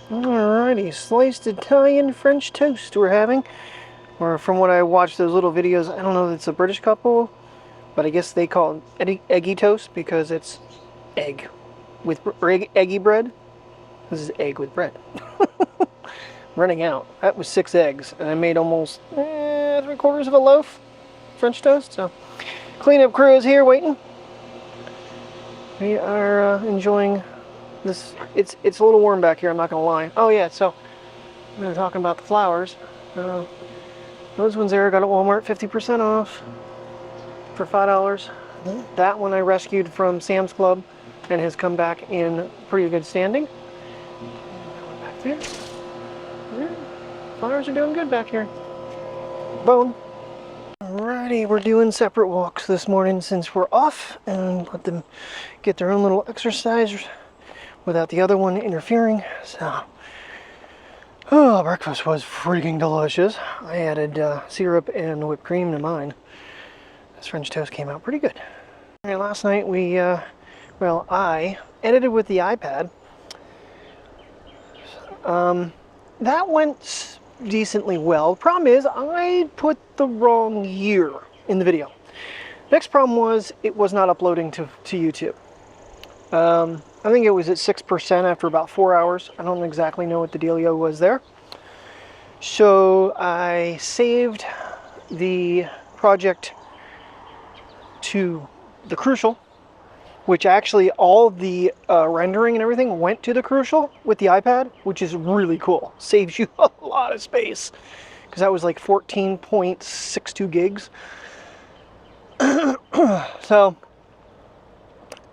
Alrighty, sliced Italian French toast we're having. Or from what I watched those little videos, I don't know if it's a British couple, but I guess they call it eggy toast because it's egg with eggy bread. This is egg with bread. Running out. That was 6 eggs, and I made almost 3/4 of a loaf French toast. So, cleanup crew is here waiting. We are enjoying this. It's a little warm back here, I'm not gonna lie. Oh yeah, so we were talking about the flowers. Those ones there got at Walmart 50% off for $5. That one I rescued from Sam's Club and has come back in pretty good standing. Back there. Yeah. Flowers are doing good back here. Bone. Alrighty, we're doing separate walks this morning since we're off, and let them get their own little exercise without the other one interfering. So, oh, breakfast was freaking delicious. I added syrup and whipped cream to mine. This French toast came out pretty good. And last night we, I edited with the iPad. That went decently well. Problem is, I put the wrong year in the video. Next problem was, it was not uploading to YouTube. I think it was at 6% after about 4 hours. I don't exactly know what the dealio was there. So I saved the project to the Crucial, which actually all the rendering and everything went to the Crucial with the iPad, which is really cool. Saves you a lot of space, because that was like 14.62 gigs. So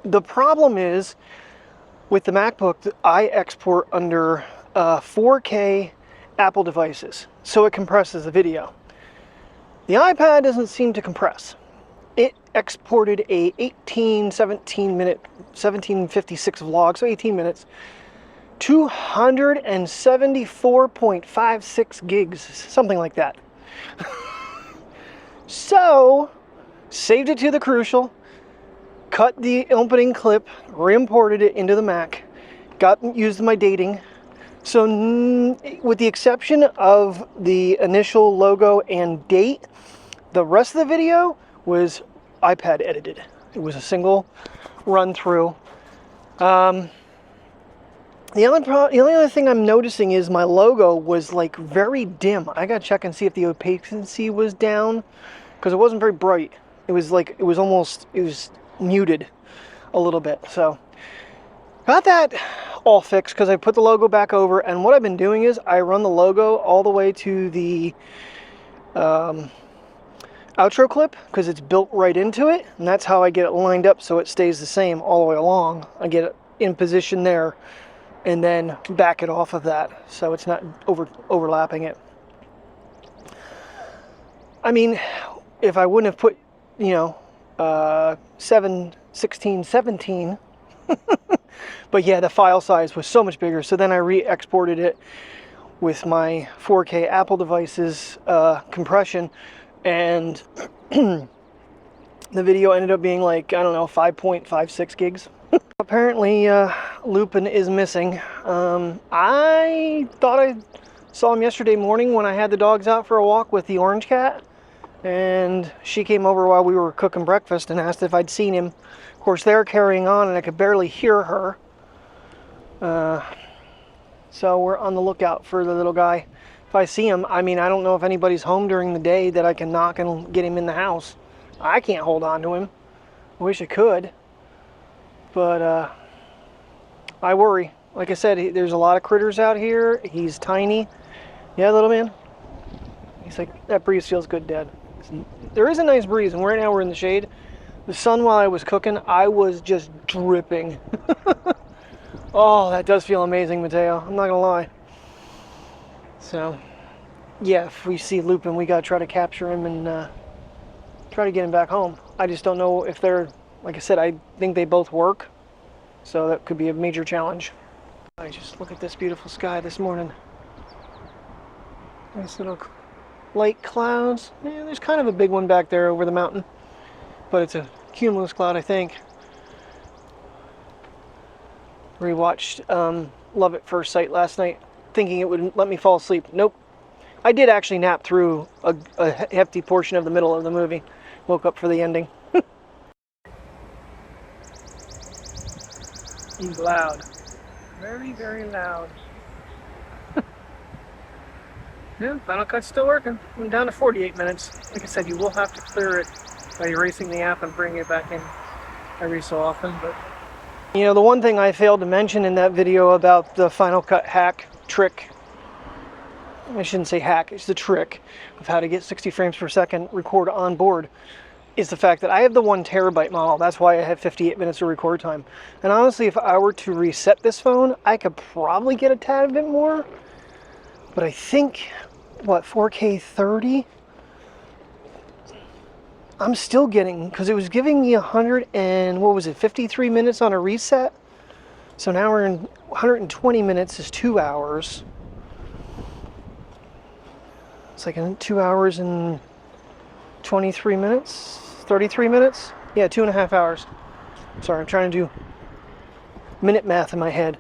the problem is with the MacBook, I export under 4K Apple devices, so it compresses the video. The iPad doesn't seem to compress. It exported a 1756 vlog, so 18 minutes, 274.56 gigs, something like that. So, saved it to the Crucial, cut the opening clip, re-imported it into the Mac, used my dating. So, with the exception of the initial logo and date, the rest of the video was iPad edited. It was a single run through. The only other thing I'm noticing is my logo was like very dim. I gotta check and see if the opacity was down, because it wasn't very bright. It was muted a little bit. So got that all fixed because I put the logo back over, and what I've been doing is I run the logo all the way to the outro clip, because it's built right into it, and that's how I get it lined up so it stays the same all the way along. I get it in position there and then back it off of that so it's not overlapping it. I mean, if I wouldn't have put 7/16/17 but yeah, the file size was so much bigger, so then I re-exported it with my 4K Apple devices compression, and the video ended up being like, I don't know, 5.56 gigs. Apparently, Lupin is missing. I thought I saw him yesterday morning when I had the dogs out for a walk with the orange cat, and she came over while we were cooking breakfast and asked if I'd seen him. Of course, they're carrying on, and I could barely hear her. So we're on the lookout for the little guy. If I see him, I mean, I don't know if anybody's home during the day that I can knock and get him in the house. I can't hold on to him. I wish I could. But I worry. Like I said, there's a lot of critters out here. He's tiny. Yeah, little man? He's like, that breeze feels good, Dad. There is a nice breeze, and right now we're in the shade. The sun, while I was cooking, I was just dripping. Oh, that does feel amazing, Mateo. I'm not gonna lie. So, yeah, if we see Lupin, we gotta try to capture him and try to get him back home. I just don't know if they're, like I said, I think they both work, so that could be a major challenge. I just look at this beautiful sky this morning. Nice little light clouds. Yeah, there's kind of a big one back there over the mountain, but it's a cumulus cloud, I think. Rewatched love at first sight last night, thinking it would let me fall asleep. Nope. I did actually nap through a hefty portion of the middle of the movie. Woke up for the ending. He's loud. Very, very loud. Yeah, Final Cut's still working. I'm down to 48 minutes. Like I said, you will have to clear it by erasing the app and bringing it back in every so often. But you know, the one thing I failed to mention in that video about the Final Cut hack trick, I shouldn't say hack, it's the trick of how to get 60 frames per second record on board, is the fact that I have the 1 terabyte model. That's why I have 58 minutes of record time. And honestly, if I were to reset this phone, I could probably get a tad bit more. But I think, what, 4K 30? I'm still getting, because it was giving me 100 and, what was it, 53 minutes on a reset? So now we're in 120 minutes is 2 hours. It's like 2 hours and 23 minutes, 33 minutes? Yeah, 2.5 hours. Sorry, I'm trying to do minute math in my head.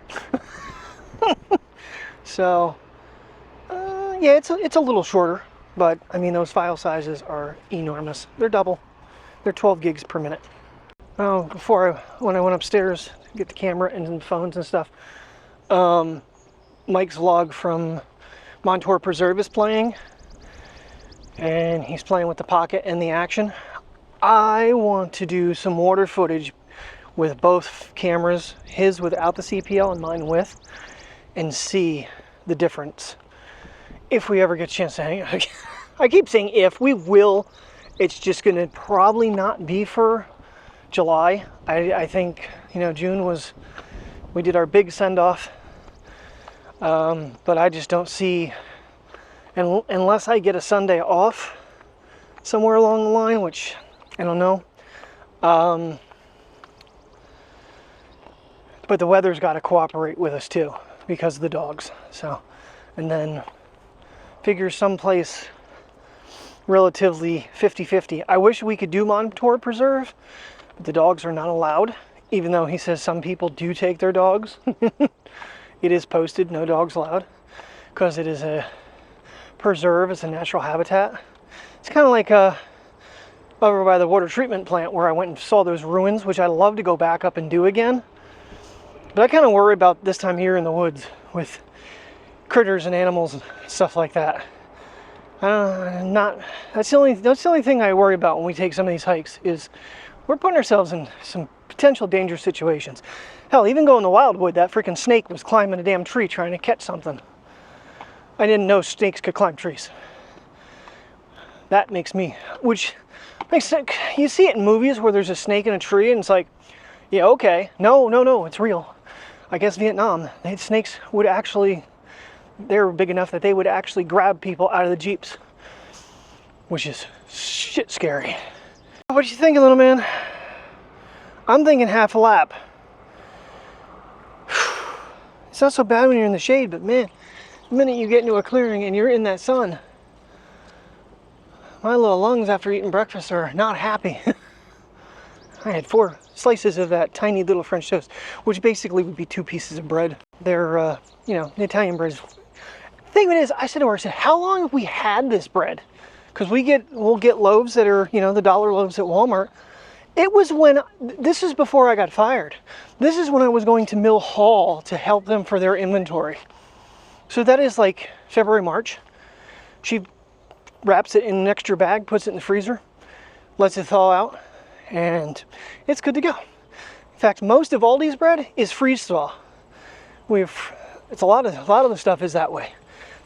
So, yeah, it's a little shorter, but I mean, those file sizes are enormous. They're double. They're 12 gigs per minute. Oh, when I went upstairs to get the camera and phones and stuff, Mike's vlog from Montour Preserve is playing, and he's playing with the Pocket and the Action. I want to do some water footage with both cameras, his without the CPL and mine with, and see the difference. If we ever get a chance to hang out. I keep saying if, we will. It's just going to probably not be for July. I think, you know, June was, we did our big send-off. But I just don't see, unless I get a Sunday off somewhere along the line, which I don't know. But the weather's got to cooperate with us too, because of the dogs. So, and then figure someplace relatively 50-50. I wish we could do Montour Preserve, but the dogs are not allowed, even though he says some people do take their dogs. It is posted, no dogs allowed, because it is a preserve, it's a natural habitat. It's kind of like over by the water treatment plant where I went and saw those ruins, which I'd love to go back up and do again. But I kind of worry about this time here in the woods with critters and animals and stuff like that. That's the only thing I worry about when we take some of these hikes, is we're putting ourselves in some potential dangerous situations. Hell, even going to Wildwood, that freaking snake was climbing a damn tree trying to catch something. I didn't know snakes could climb trees. That makes me, which makes sense. You see it in movies where there's a snake in a tree and it's like, yeah, okay, no, it's real. I guess Vietnam, snakes would actually, they're big enough that they would actually grab people out of the Jeeps, which is shit scary. What you thinking, little man? I'm thinking half a lap. It's not so bad when you're in the shade, but man, the minute you get into a clearing and you're in that sun, my little lungs after eating breakfast are not happy. I had 4 slices of that tiny little French toast, which basically would be 2 pieces of bread. They're, you know, the Italian bread is... The thing is, I said to her, how long have we had this bread? Because we'll get loaves that are, you know, the dollar loaves at Walmart. It was when, this is before I got fired. This is when I was going to Mill Hall to help them for their inventory. So that is like February, March. She wraps it in an extra bag, puts it in the freezer, lets it thaw out, and it's good to go. In fact, most of Aldi's bread is freeze thaw. It's a lot of the stuff is that way.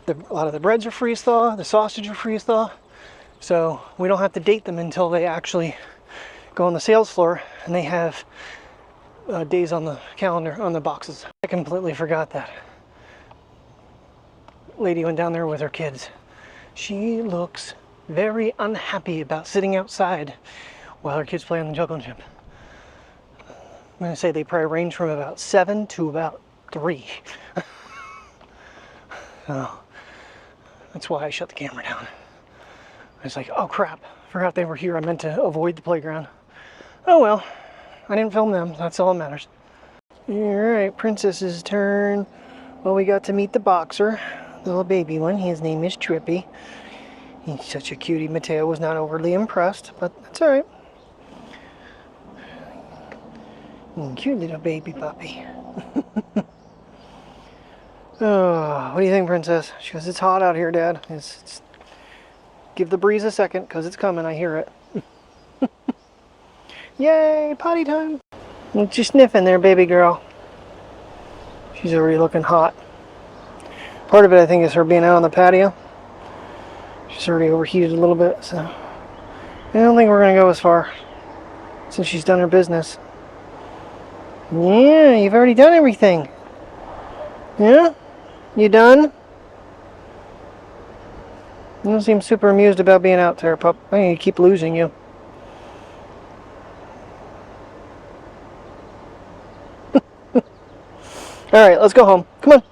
A lot of the breads are freeze thaw, the sausage are freeze thaw, so we don't have to date them until they actually go on the sales floor and they have days on the calendar on the boxes. I completely forgot that. Lady went down there with her kids. She looks very unhappy about sitting outside while her kids play on the juggling gym. I'm going to say they probably range from about 7 to about 3. So that's why I shut the camera down. I was like, oh crap, forgot they were here. I meant to avoid the playground. Oh well, I didn't film them. That's all that matters. Alright, Princess's turn. Well, we got to meet the boxer, the little baby one. His name is Trippy. He's such a cutie. Mateo was not overly impressed, but that's alright. Cute little baby puppy. Oh, what do you think, Princess? She goes, it's hot out here, Dad. Give the breeze a second, because it's coming. I hear it. Yay, potty time. What you sniffing there, baby girl? She's already looking hot. Part of it, I think, is her being out on the patio. She's already overheated a little bit, so I don't think we're going to go as far since she's done her business. Yeah, you've already done everything. Yeah? You done? You don't seem super amused about being out there, pup. I mean, you keep losing you. Alright, let's go home. Come on.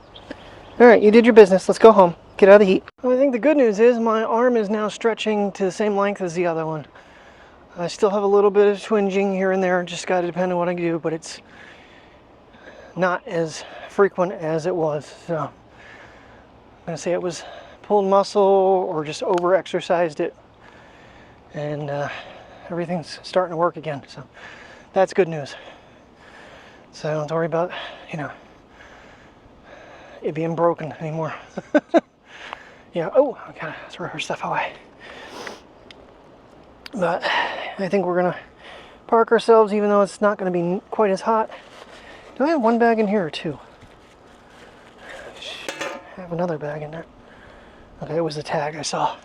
Alright, you did your business. Let's go home. Get out of the heat. Well, I think the good news is my arm is now stretching to the same length as the other one. I still have a little bit of twinging here and there. Just got to depend on what I do, but it's not as frequent as it was. So I'm going to say it was pulled muscle or just over-exercised it. And everything's starting to work again. So that's good news. So I don't have to worry about, it being broken anymore. Yeah, oh, I gotta throw her stuff away. But I think we're gonna park ourselves, even though it's not gonna be quite as hot. Do I have one bag in here or two? I have another bag in there. Okay, it was the tag I saw.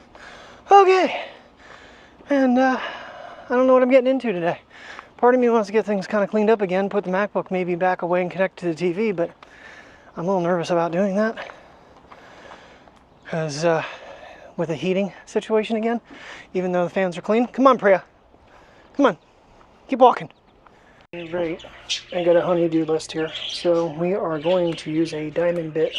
Okay, and I don't know what I'm getting into today. Part of me wants to get things kind of cleaned up again, put the MacBook maybe back away and connect to the TV, but I'm a little nervous about doing that. Because with the heating situation again, even though the fans are clean. Come on, Priya. Come on. Keep walking. Great. I got a honey-do list here. So we are going to use a diamond bit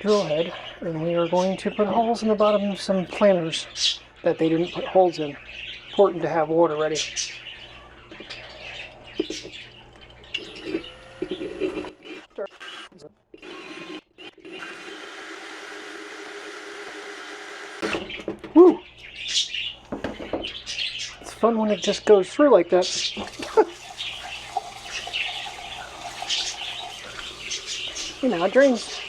drill head, and we are going to put holes in the bottom of some planters that they didn't put holes in. Important to have water ready. Woo! It's fun when it just goes through like that. It drains.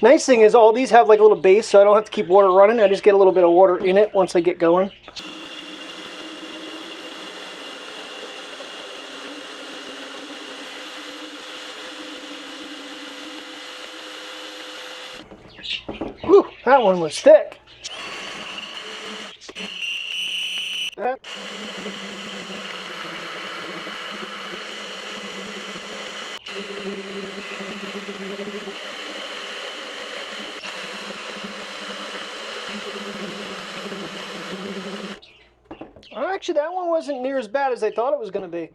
Nice thing is all these have like a little base, so I don't have to keep water running. I just get a little bit of water in it once I get going. Whew, that one was thick. Actually, that one wasn't near as bad as I thought it was going to be.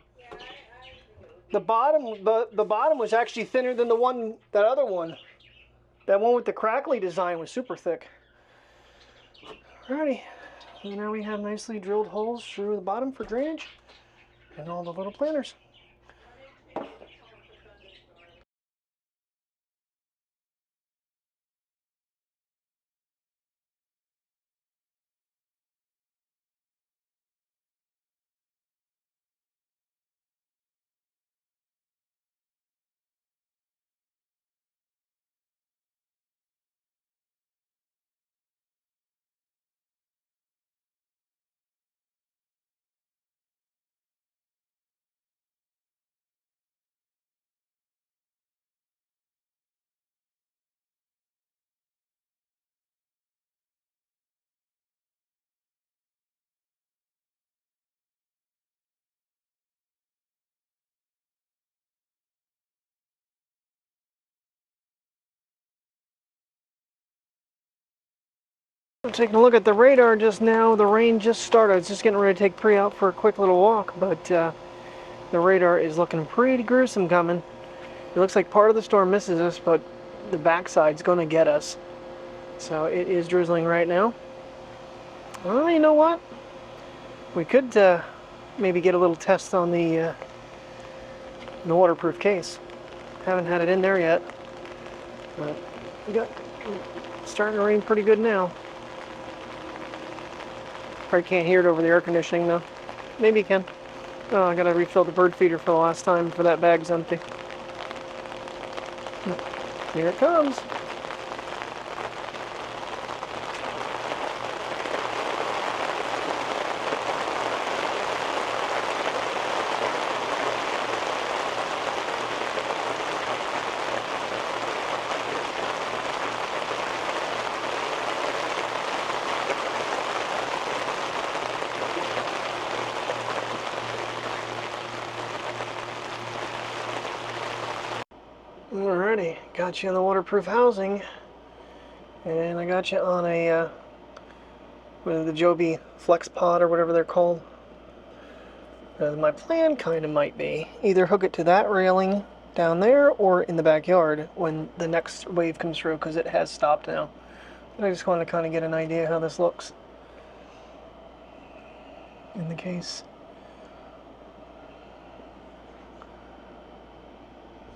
The bottom was actually thinner than that other one. That one with the crackly design was super thick. Alrighty, so now we have nicely drilled holes through the bottom for drainage and all the little planters. Taking a look at the radar just now. The rain just started. I was just getting ready to take Pri out for a quick little walk, but the radar is looking pretty gruesome coming. It looks like part of the storm misses us, but the backside's going to get us. So it is drizzling right now. Well, you know what? We could maybe get a little test on the waterproof case. Haven't had it in there yet, but we got starting to rain pretty good now. Probably can't hear it over the air conditioning though. Maybe you can. Oh, I gotta refill the bird feeder for the last time for that bag's empty. Here it comes. Alrighty, got you on the waterproof housing, and I got you on a with the Joby Flex Pod or whatever they're called. My plan kind of might be either hook it to that railing down there or in the backyard when the next wave comes through, because it has stopped now. But I just wanted to kind of get an idea how this looks in the case.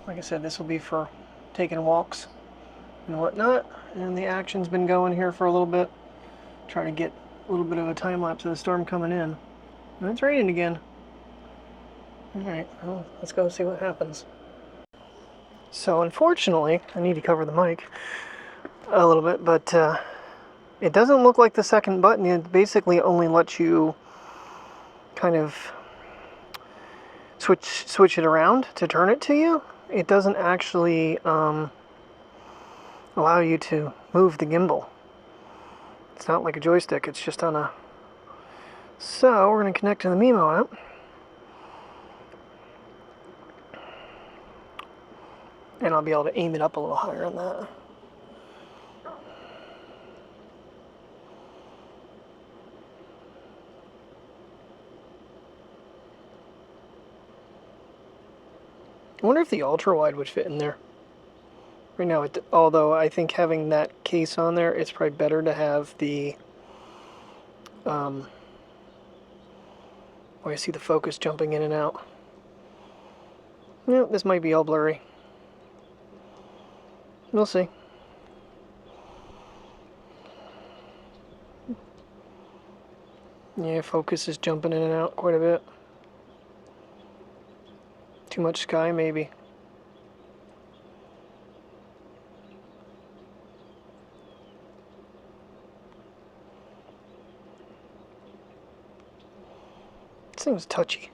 Like I said, this will be for taking walks and whatnot, and the Action's been going here for a little bit, trying to get a little bit of a time lapse of the storm coming in. And it's raining again. Alright, well, let's go see what happens. So unfortunately, I need to cover the mic a little bit, but it doesn't look like the second button. It basically only lets you kind of switch it around to turn it to you. It doesn't actually allow you to move the gimbal. It's not like a joystick, it's just on a... So we're going to connect to the Mimo app. And I'll be able to aim it up a little higher on that. I wonder if the ultra-wide would fit in there. Right now, although I think having that case on there, it's probably better to have the... oh, I see the focus jumping in and out. Yeah, this might be all blurry. We'll see. Yeah, focus is jumping in and out quite a bit. Too much sky, maybe. This thing's touchy.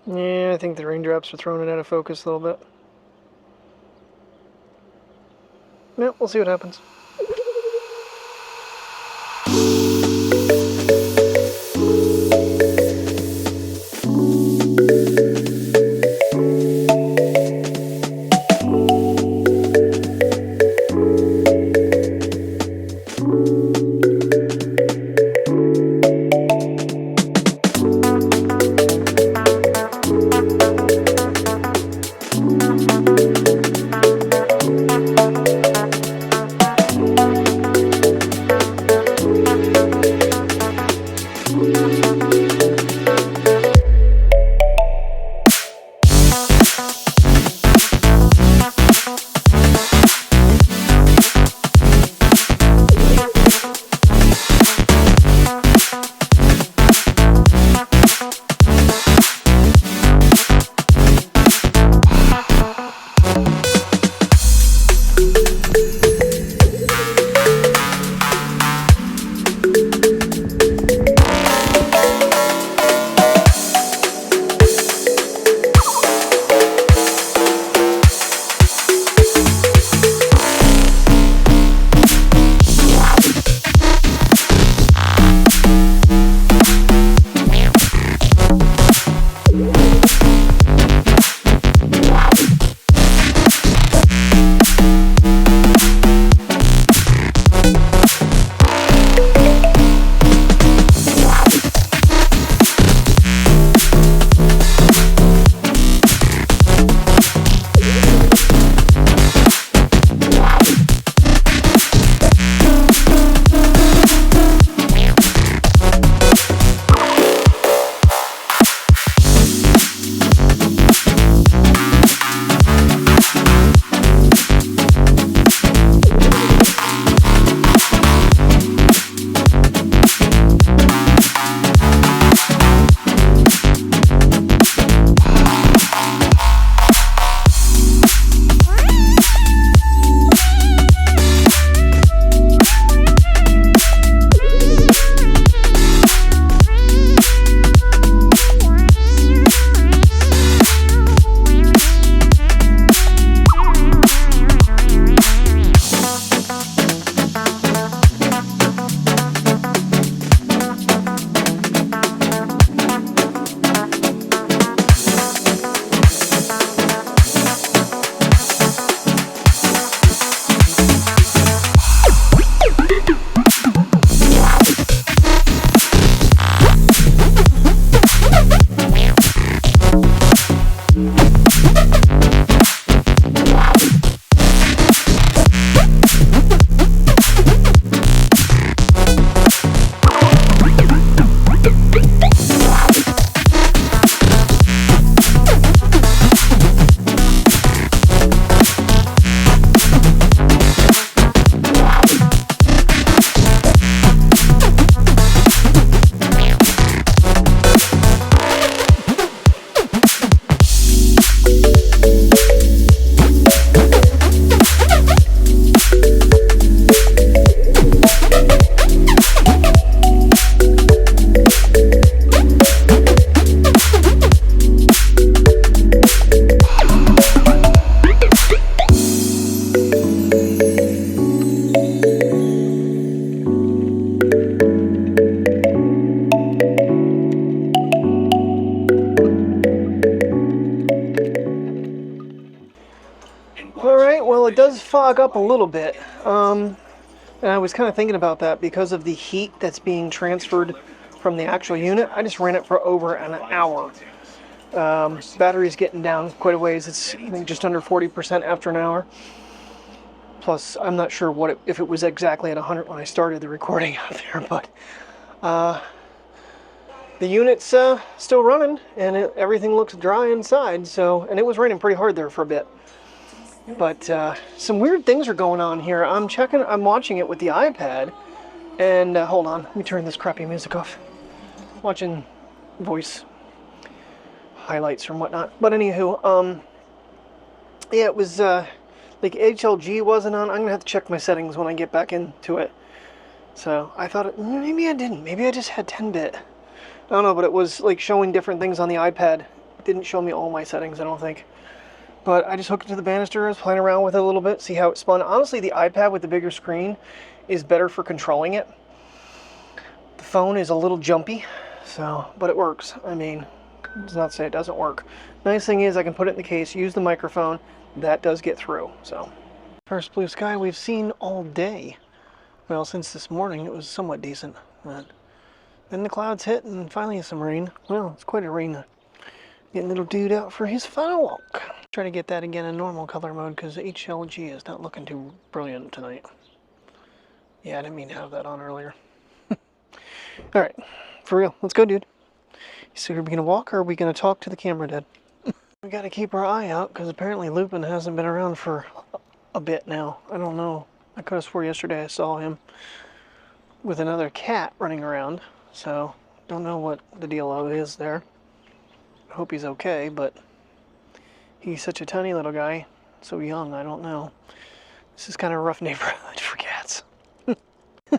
Yeah, I think the raindrops are throwing it out of focus a little bit. Yeah, we'll see what happens. clog up a little bit. And I was kind of thinking about that because of the heat that's being transferred from the actual unit. I just ran it for over an hour. Battery's getting down quite a ways. It's, I think, just under 40% after an hour. Plus, I'm not sure what if it was exactly at 100 when I started the recording out there, but the unit's still running, and everything looks dry inside. So, and it was raining pretty hard there for a bit. But some weird things are going on here. I'm watching it with the iPad, and hold on, let me turn this crappy music off. Watching voice highlights and whatnot. But anywho, yeah, it was like HLG wasn't on. I'm gonna have to check my settings when I get back into it. So I thought maybe I didn't. Maybe I just had 10-bit. I don't know, but it was like showing different things on the iPad. It didn't show me all my settings, I don't think. But I just hooked it to the banister, I was playing around with it a little bit, see how it spun. Honestly, the iPad with the bigger screen is better for controlling it. The phone is a little jumpy, so, but it works. I mean, it's not to say it doesn't work. Nice thing is I can put it in the case, use the microphone. That does get through, so. First blue sky we've seen all day. Well, since this morning it was somewhat decent, but then the clouds hit and finally some rain. Well, it's quite a rain. Getting little dude out for his final walk. Try to get that again in normal color mode because HLG is not looking too brilliant tonight. Yeah, I didn't mean to have that on earlier. Alright, for real, let's go, dude. So are we going to walk or are we going to talk to the camera, Dad? We got to keep our eye out because apparently Lupin hasn't been around for a bit now. I don't know. I could have swore yesterday I saw him with another cat running around. So, don't know what the deal is there. I hope he's okay, but he's such a tiny little guy. So young, I don't know. This is kind of a rough neighborhood for cats. I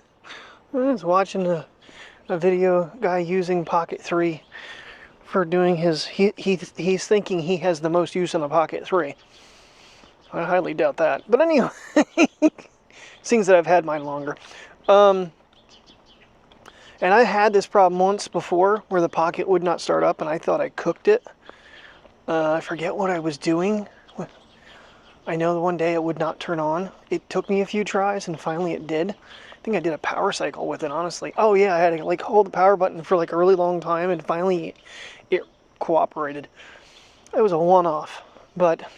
was watching a video guy using Pocket 3 for doing his... He's thinking he has the most use on the Pocket 3. I highly doubt that. But anyway, seems that I've had mine longer. And I had this problem once before where the Pocket would not start up and I thought I cooked it. I forget what I was doing. I know the one day it would not turn on. It took me a few tries and finally it did. I think I did a power cycle with it, honestly. Oh yeah, I had to like hold the power button for like a really long time and finally it cooperated. It was a one-off, but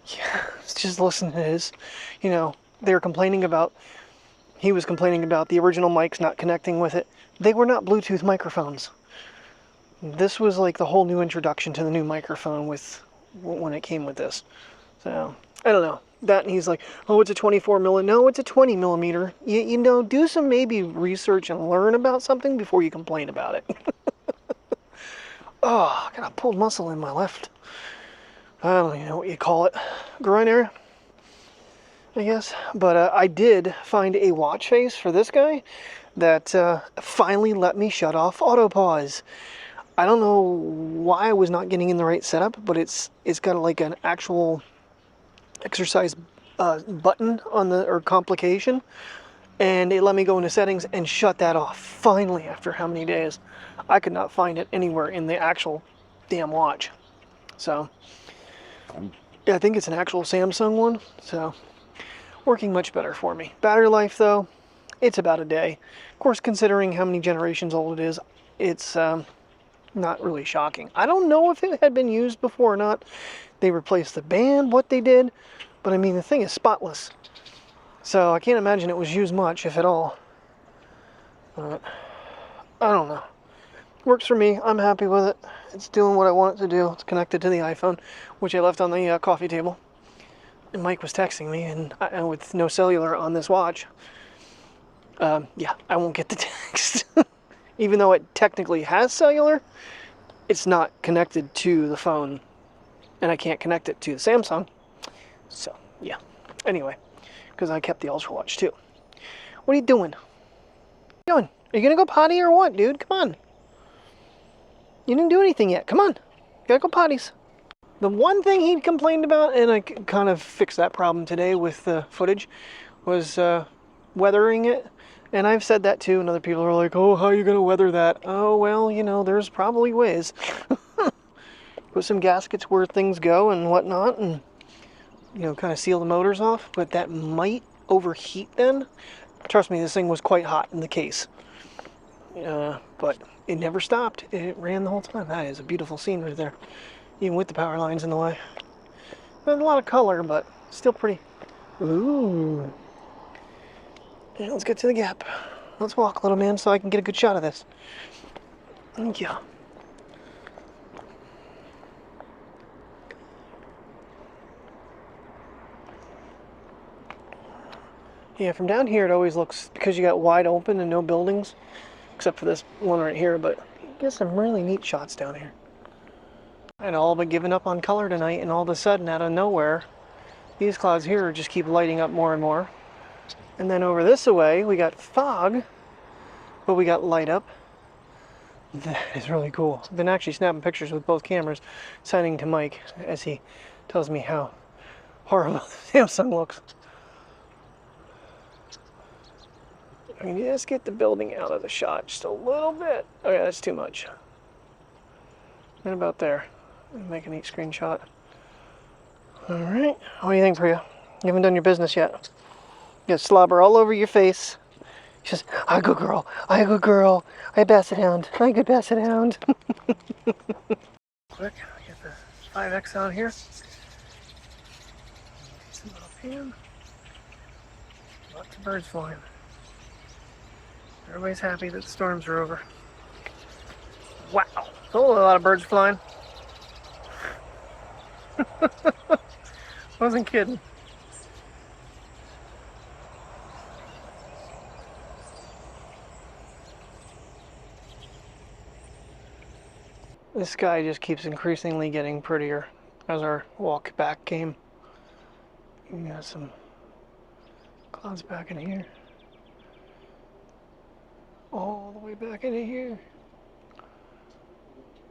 yeah, just listen to this. You know, they were complaining about... He was complaining about the original mics not connecting with it. They were not Bluetooth microphones. This was like the whole new introduction to the new microphone when it came with this. So, I don't know. That, and he's like, oh, it's a 24 millimeter. No, it's a 20 millimeter. You know, do some maybe research and learn about something before you complain about it. Oh, I got a pulled muscle in my left. I don't even know what you call it. Groin area, I guess. But I did find a watch face for this guy that finally let me shut off auto pause. I don't know why I was not getting in the right setup, but it's got like an actual exercise button on the, or complication, and it let me go into settings and shut that off. Finally, after how many days? I could not find it anywhere in the actual damn watch. So, yeah, I think it's an actual Samsung one, so working much better for me. Battery life, though, it's about a day. Of course, considering how many generations old it is, it's not really shocking. I don't know if it had been used before or not. They replaced the band, what they did, but I mean, the thing is spotless. So I can't imagine it was used much, if at all. But I don't know. Works for me. I'm happy with it. It's doing what I want it to do. It's connected to the iPhone, which I left on the coffee table. And Mike was texting me, and with no cellular on this watch, yeah, I won't get the text. Even though it technically has cellular, it's not connected to the phone, and I can't connect it to the Samsung. So, yeah. Anyway, because I kept the Ultra Watch, too. What are you doing? What are you doing? Are you going to go potty or what, dude? Come on. You didn't do anything yet. Come on. You gotta go potties. The one thing he complained about, and I kind of fixed that problem today with the footage, was weathering it. And I've said that too, and other people are like, oh, how are you going to weather that? Oh, well, you know, there's probably ways. Put some gaskets where things go and whatnot, and you know, kind of seal the motors off, but that might overheat then. Trust me, this thing was quite hot in the case. But it never stopped. It ran the whole time. That is a beautiful scene right there, even with the power lines in the way. Not a lot of color, but still pretty. Ooh. Yeah, let's get to the gap. Let's walk, little man, so I can get a good shot of this. Thank you. Yeah, from down here it always looks, because you got wide open and no buildings, except for this one right here, but you get some really neat shots down here. I'd all but given up on color tonight, and all of a sudden, out of nowhere, these clouds here just keep lighting up more and more. And then over this way, we got fog, but we got light up. That is really cool. I've been actually snapping pictures with both cameras, sending to Mike as he tells me how horrible the Samsung looks. I can just get the building out of the shot just a little bit. Oh yeah, that's too much. Right about there. Make a neat screenshot. Alright, what do you think, Priya? You haven't done your business yet. You got slobber all over your face. She says, I go girl, I go girl, I basset hound, I good basset hound. Quick, get the 5X out here. Some little pan. Lots of birds flying. Everybody's happy that the storms are over. Wow, a lot of birds flying. Wasn't kidding. The sky just keeps increasingly getting prettier as our walk back came. You got some clouds back in here. All the way back into here.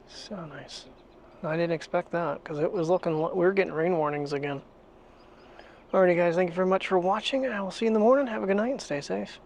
So nice. I didn't expect that because it was looking, we were getting rain warnings again. Alrighty guys, thank you very much for watching. I will see you in the morning. Have a good night and stay safe.